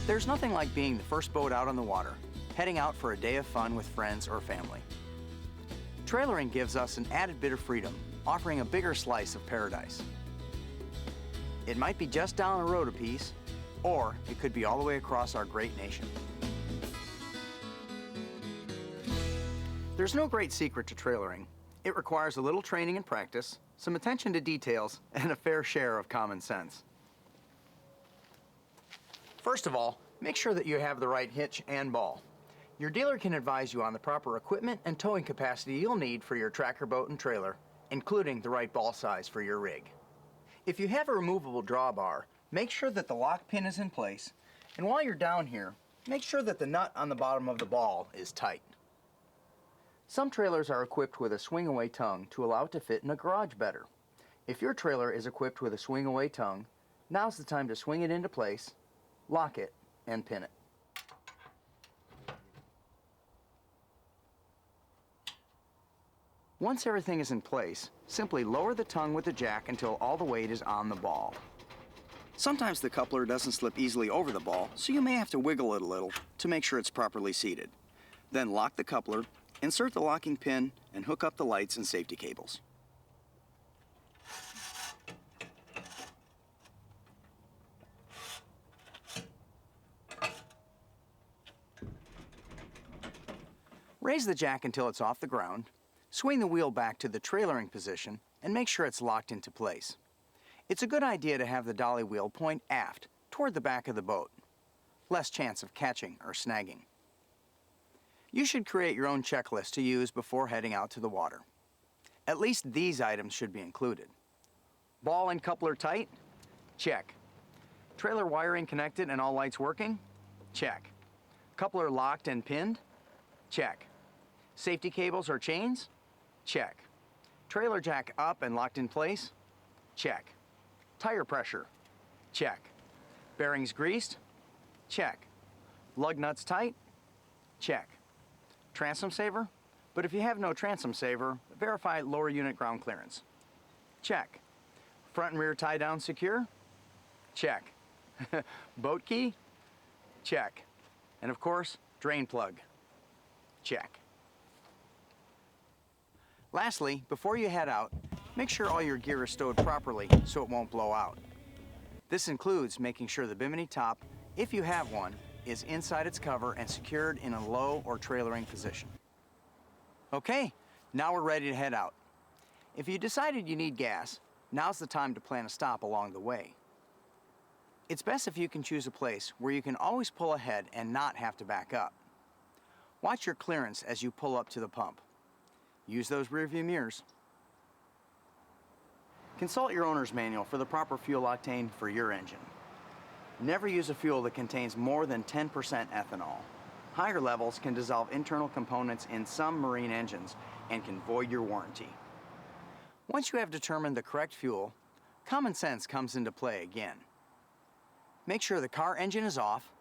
There's nothing like being the first boat out on the water, heading out for a day of fun with friends or family. Trailering gives us an added bit of freedom, offering a bigger slice of paradise. It might be just down the road a piece, or it could be all the way across our great nation. There's no great secret to trailering. It requires a little training and practice, some attention to details, and a fair share of common sense. First of all, make sure that you have the right hitch and ball. Your dealer can advise you on the proper equipment and towing capacity you'll need for your tracker boat and trailer, including the right ball size for your rig. If you have a removable drawbar, make sure that the lock pin is in place, and while you're down here, make sure that the nut on the bottom of the ball is tight. Some trailers are equipped with a swing-away tongue to allow it to fit in a garage better. If your trailer is equipped with a swing-away tongue, now's the time to swing it into place, lock it, and pin it. Once everything is in place, simply lower the tongue with the jack until all the weight is on the ball. Sometimes the coupler doesn't slip easily over the ball, so you may have to wiggle it a little to make sure it's properly seated. Then lock the coupler, insert the locking pin, and hook up the lights and safety cables. Raise the jack until it's off the ground, swing the wheel back to the trailering position, and make sure it's locked into place. It's a good idea to have the dolly wheel point aft, toward the back of the boat. Less chance of catching or snagging. You should create your own checklist to use before heading out to the water. At least these items should be included. Ball and coupler tight? Check. Trailer wiring connected and all lights working? Check. Coupler locked and pinned? Check. Safety cables or chains? Check. Trailer jack up and locked in place? Check. Tire pressure? Check. Bearings greased? Check. Lug nuts tight? Check. Transom saver? But if you have no transom saver, verify lower unit ground clearance. Check. Front and rear tie down secure? Check. Boat key? Check. And of course, drain plug? Check. Lastly, before you head out, make sure all your gear is stowed properly so it won't blow out. This includes making sure the bimini top, if you have one, is inside its cover and secured in a low or trailering position. Okay, now we're ready to head out. If you decided you need gas, now's the time to plan a stop along the way. It's best if you can choose a place where you can always pull ahead and not have to back up. Watch your clearance as you pull up to the pump. Use those rearview mirrors. Consult your owner's manual for the proper fuel octane for your engine. Never use a fuel that contains more than 10% ethanol. Higher levels can dissolve internal components in some marine engines and can void your warranty. Once you have determined the correct fuel, common sense comes into play again. Make sure the car engine is off,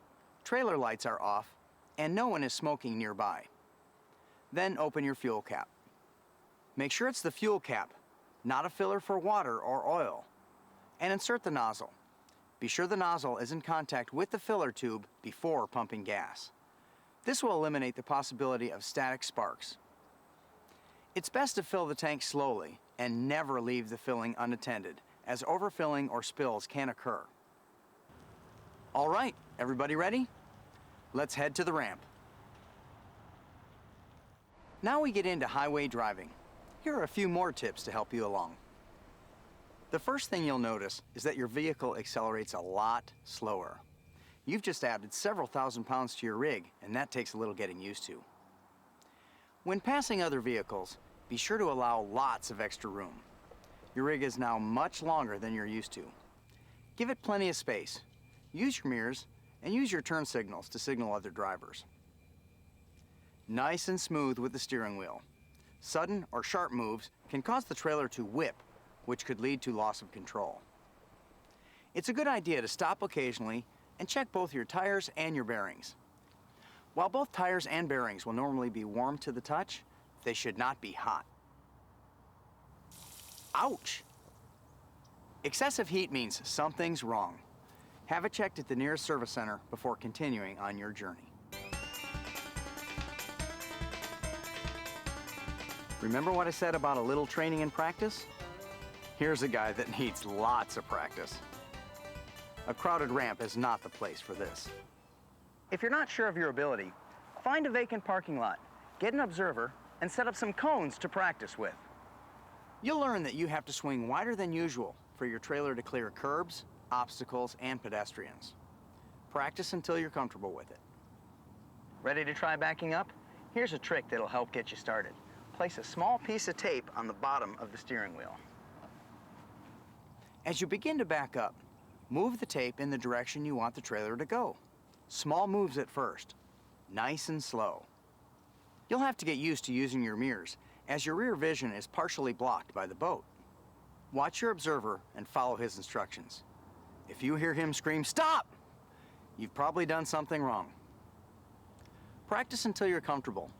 trailer lights are off, and no one is smoking nearby. Then open your fuel cap. Make sure it's the fuel cap, not a filler for water or oil, and insert the nozzle. Be sure the nozzle is in contact with the filler tube before pumping gas. This will eliminate the possibility of static sparks. It's best to fill the tank slowly and never leave the filling unattended, as overfilling or spills can occur. All right, everybody ready? Let's head to the ramp. Now we get into highway driving. Here are a few more tips to help you along. The first thing you'll notice is that your vehicle accelerates a lot slower. You've just added several thousand pounds to your rig, and that takes a little getting used to. When passing other vehicles, be sure to allow lots of extra room. Your rig is now much longer than you're used to. Give it plenty of space. Use your mirrors and use your turn signals to signal other drivers. Nice and smooth with the steering wheel. Sudden or sharp moves can cause the trailer to whip, which could lead to loss of control. It's a good idea to stop occasionally and check both your tires and your bearings. While both tires and bearings will normally be warm to the touch, they should not be hot. Ouch! Excessive heat means something's wrong. Have it checked at the nearest service center before continuing on your journey. Remember what I said about a little training and practice? Here's a guy that needs lots of practice. A crowded ramp is not the place for this. If you're not sure of your ability, find a vacant parking lot, get an observer, and set up some cones to practice with. You'll learn that you have to swing wider than usual for your trailer to clear curbs, obstacles, and pedestrians. Practice until you're comfortable with it. Ready to try backing up? Here's a trick that'll help get you started. Place a small piece of tape on the bottom of the steering wheel. As you begin to back up, move the tape in the direction you want the trailer to go. Small moves at first, nice and slow. You'll have to get used to using your mirrors, as your rear vision is partially blocked by the boat. Watch your observer and follow his instructions. If you hear him scream, "Stop!" you've probably done something wrong. Practice until you're comfortable.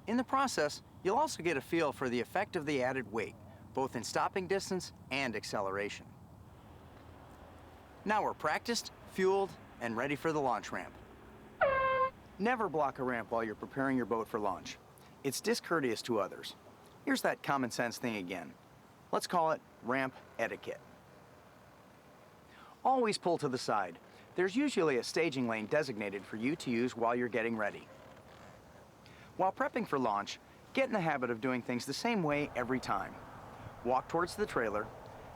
In the process, you'll also get a feel for the effect of the added weight, both in stopping distance and acceleration. Now we're practiced, fueled, and ready for the launch ramp. Never block a ramp while you're preparing your boat for launch. It's discourteous to others. Here's that common sense thing again. Let's call it ramp etiquette. Always pull to the side. There's usually a staging lane designated for you to use while you're getting ready. While prepping for launch, get in the habit of doing things the same way every time. Walk towards the trailer,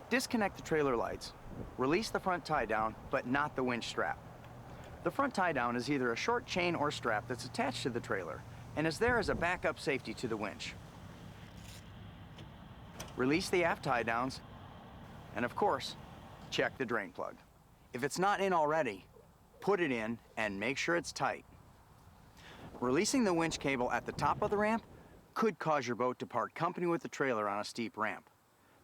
disconnect the trailer lights, release the front tie down, but not the winch strap. The front tie down is either a short chain or strap that's attached to the trailer and is there as a backup safety to the winch. Release the aft tie downs, and of course, check the drain plug. If it's not in already, put it in and make sure it's tight. Releasing the winch cable at the top of the ramp could cause your boat to part company with the trailer on a steep ramp.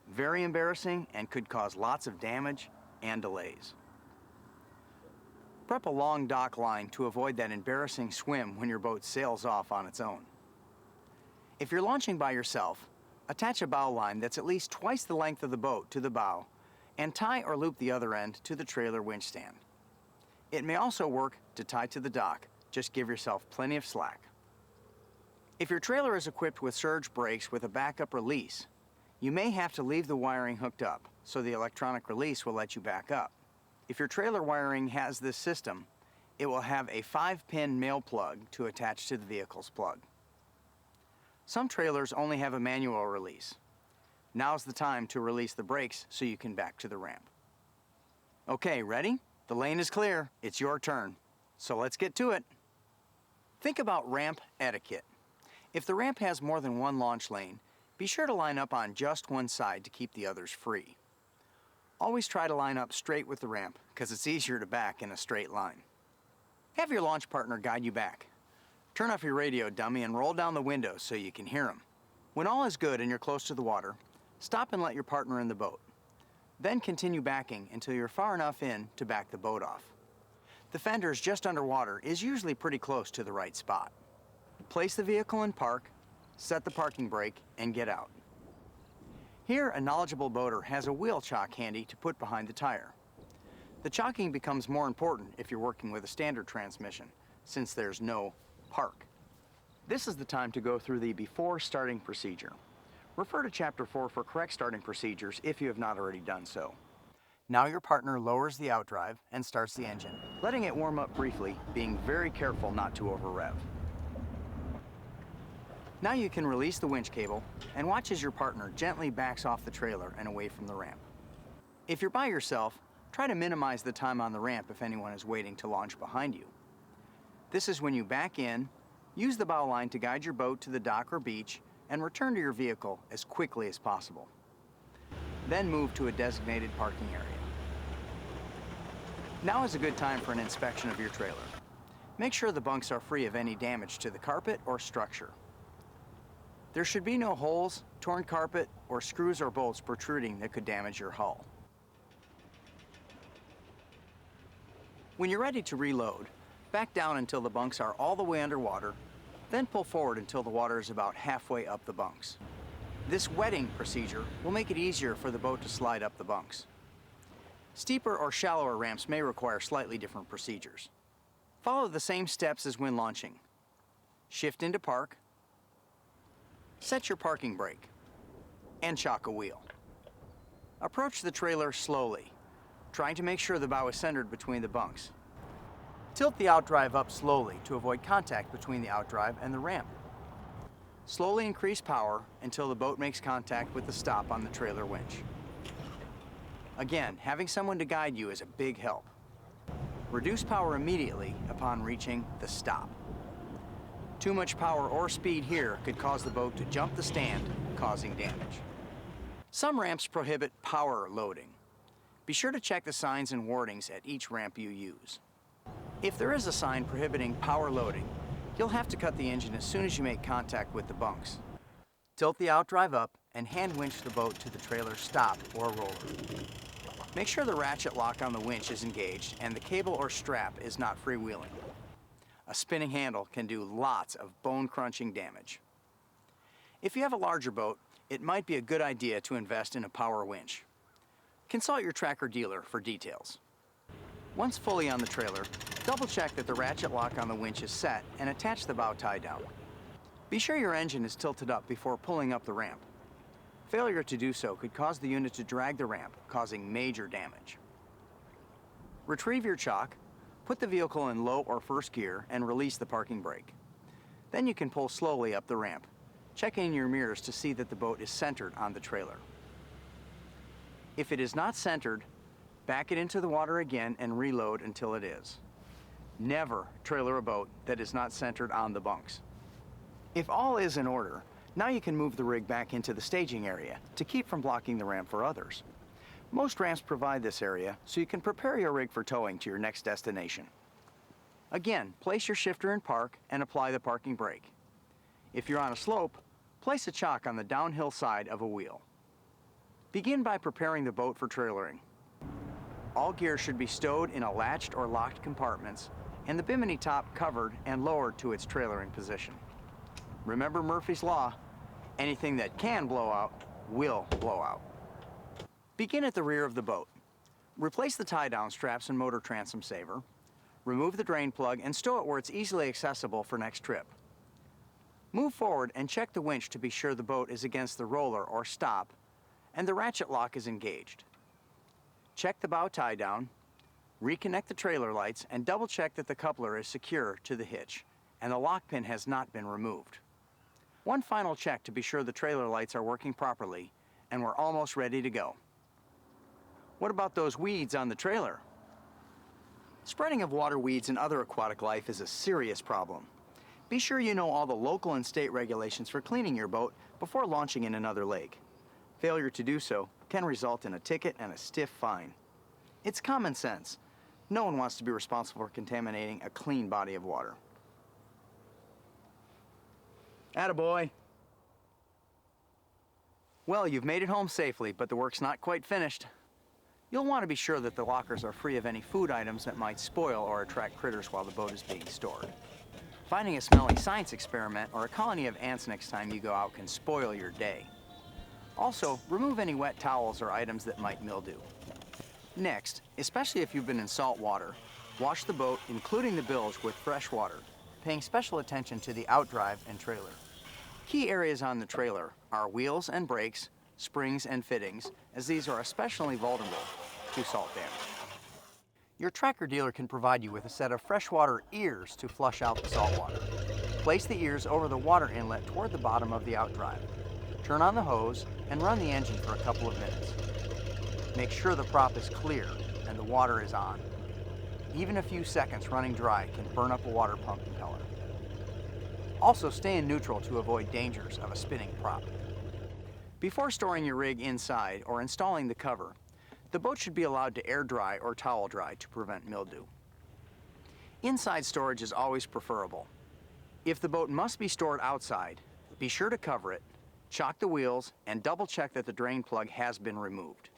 Very embarrassing and could cause lots of damage and delays. Prep a long dock line to avoid that embarrassing swim when your boat sails off on its own. If you're launching by yourself, attach a bow line that's at least twice the length of the boat to the bow and tie or loop the other end to the trailer winch stand. It may also work to tie to the dock. Just give yourself plenty of slack. If your trailer is equipped with surge brakes with a backup release, you may have to leave the wiring hooked up so the electronic release will let you back up. If your trailer wiring has this system, it will have a 5-pin male plug to attach to the vehicle's plug. Some trailers only have a manual release. Now's the time to release the brakes so you can back to the ramp. Okay, ready? The lane is clear. It's your turn. So let's get to it. Think about ramp etiquette. If the ramp has more than one launch lane, be sure to line up on just one side to keep the others free. Always try to line up straight with the ramp because it's easier to back in a straight line. Have your launch partner guide you back. Turn off your radio, dummy, and roll down the window so you can hear him. When all is good and you're close to the water, stop and let your partner in the boat. Then continue backing until you're far enough in to back the boat off. The fenders just underwater is usually pretty close to the right spot. Place the vehicle in park, set the parking brake, and get out. Here, a knowledgeable boater has a wheel chock handy to put behind the tire. The chocking becomes more important if you're working with a standard transmission, since there's no park. This is the time to go through the before starting procedure. Refer to Chapter 4 for correct starting procedures if you have not already done so. Now your partner lowers the outdrive and starts the engine, letting it warm up briefly, being very careful not to over-rev. Now you can release the winch cable and watch as your partner gently backs off the trailer and away from the ramp. If you're by yourself, try to minimize the time on the ramp if anyone is waiting to launch behind you. This is when you back in, use the bow line to guide your boat to the dock or beach, and return to your vehicle as quickly as possible. Then move to a designated parking area. Now is a good time for an inspection of your trailer. Make sure the bunks are free of any damage to the carpet or structure. There should be no holes, torn carpet, or screws or bolts protruding that could damage your hull. When you're ready to reload, back down until the bunks are all the way underwater, then pull forward until the water is about halfway up the bunks. This wetting procedure will make it easier for the boat to slide up the bunks. Steeper or shallower ramps may require slightly different procedures. Follow the same steps as when launching. Shift into park, set your parking brake, and chock a wheel. Approach the trailer slowly, trying to make sure the bow is centered between the bunks. Tilt the outdrive up slowly to avoid contact between the outdrive and the ramp. Slowly increase power until the boat makes contact with the stop on the trailer winch. Again, having someone to guide you is a big help. Reduce power immediately upon reaching the stop. Too much power or speed here could cause the boat to jump the stand, causing damage. Some ramps prohibit power loading. Be sure to check the signs and wordings at each ramp you use. If there is a sign prohibiting power loading, you'll have to cut the engine as soon as you make contact with the bunks. Tilt the outdrive up and hand winch the boat to the trailer's stop or roller. Make sure the ratchet lock on the winch is engaged and the cable or strap is not freewheeling. A spinning handle can do lots of bone-crunching damage. If you have a larger boat, it might be a good idea to invest in a power winch. Consult your tracker dealer for details. Once fully on the trailer, double-check that the ratchet lock on the winch is set and attach the bow tie down. Be sure your engine is tilted up before pulling up the ramp. Failure to do so could cause the unit to drag the ramp, causing major damage. Retrieve your chock, put the vehicle in low or first gear, and release the parking brake. Then you can pull slowly up the ramp, checking your mirrors to see that the boat is centered on the trailer. If it is not centered, back it into the water again and reload until it is. Never trailer a boat that is not centered on the bunks. If all is in order, now you can move the rig back into the staging area to keep from blocking the ramp for others. Most ramps provide this area so you can prepare your rig for towing to your next destination. Again, place your shifter in park and apply the parking brake. If you're on a slope, place a chock on the downhill side of a wheel. Begin by preparing the boat for trailering. All gear should be stowed in a latched or locked compartments and the bimini top covered and lowered to its trailering position. Remember Murphy's Law, anything that can blow out will blow out. Begin at the rear of the boat. Replace the tie-down straps and motor transom saver. Remove the drain plug and stow it where it's easily accessible for next trip. Move forward and check the winch to be sure the boat is against the roller or stop and the ratchet lock is engaged. Check the bow tie-down, reconnect the trailer lights, and double-check that the coupler is secure to the hitch and the lock pin has not been removed. One final check to be sure the trailer lights are working properly and we're almost ready to go. What about those weeds on the trailer? Spreading of water weeds and other aquatic life is a serious problem. Be sure you know all the local and state regulations for cleaning your boat before launching in another lake. Failure to do so can result in a ticket and a stiff fine. It's common sense. No one wants to be responsible for contaminating a clean body of water. Attaboy. Well, you've made it home safely, but the work's not quite finished. You'll want to be sure that the lockers are free of any food items that might spoil or attract critters while the boat is being stored. Finding a smelly science experiment or a colony of ants next time you go out can spoil your day. Also, remove any wet towels or items that might mildew. Next, especially if you've been in salt water, wash the boat, including the bilge, with fresh water, paying special attention to the outdrive and trailer. Key areas on the trailer are wheels and brakes, springs and fittings, as these are especially vulnerable to salt damage. Your tracker dealer can provide you with a set of freshwater ears to flush out the salt water. Place the ears over the water inlet toward the bottom of the outdrive. Turn on the hose and run the engine for a couple of minutes. Make sure the prop is clear and the water is on. Even a few seconds running dry can burn up a water pump impeller. Also, stay in neutral to avoid dangers of a spinning prop. Before storing your rig inside or installing the cover, the boat should be allowed to air dry or towel dry to prevent mildew. Inside storage is always preferable. If the boat must be stored outside, be sure to cover it, chock the wheels, and double check that the drain plug has been removed.